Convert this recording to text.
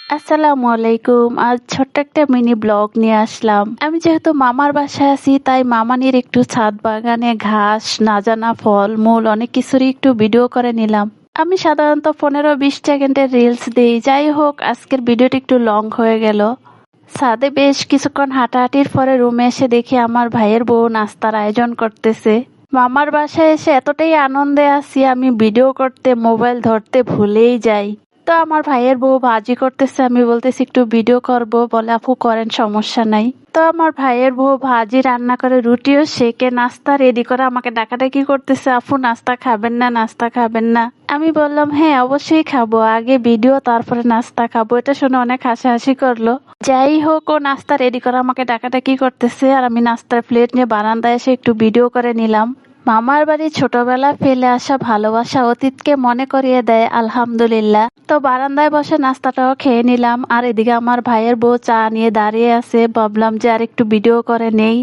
আসসালামু আলাইকুম। আজ ছোট্ট একটা মিনি ব্লগ নিয়ে আসলাম। আমি যেহেতু মামার বাসায় আছি তাই মামানির একটু ছাদ বাগানে ঘাস, নাজানা ফল মূল অনেক কিছুরই একটু ভিডিও করে নিলাম। আমি সাধারণত 15-20 সেকেন্ডের রিলস দিই, যাই হোক আজকের ভিডিওটি একটু লং হয়ে গেল। ছাদে বেশ কিছুক্ষণ হাঁটাহাঁটির পরে রুমে এসে দেখি আমার ভাইয়ের বউ নাস্তার আয়োজন করতেছে। মামার বাসায় এসে এতটাই আনন্দে আছি আমি ভিডিও করতে মোবাইল ধরতে ভুলেই যাই। তো আমার ভাইয়ের বউ ভাজি করতেছে, আমি বলতেছি একটু ভিডিও করব, বলে আপু করেন সমস্যা নাই। তো আমার ভাইয়ের বউ ভাজি রান্না করে রুটিও সেকে নাস্তা রেডি করে আমাকে ডাকাডাকি করতেছে, আপু নাস্তা খাবেন না, নাস্তা খাবেন না। আমি বললাম হ্যাঁ অবশ্যই খাবো, আগে ভিডিও তারপরে নাস্তা খাবো। এটা শুনে অনেক হাসাহাসি করলো। যাই হোক ও নাস্তা রেডি করে আমাকে ডাকাডাকি করতেছে আর আমি নাস্তার প্লেট নিয়ে বারান্দায় এসে একটু ভিডিও করে নিলাম। মামার বাড়ি ছোটবেলা ফেলে আসা ভালোবাসা অতীতকে মনে করিয়ে দেয় আলহামদুলিল্লাহ। তো বারান্দায় বসে নাস্তাটাও খেয়ে নিলাম আর এদিকে আমার ভাইয়ের বউ চা নিয়ে দাঁড়িয়ে আছে, ভাবলাম যে আর একটু ভিডিও করে নেই।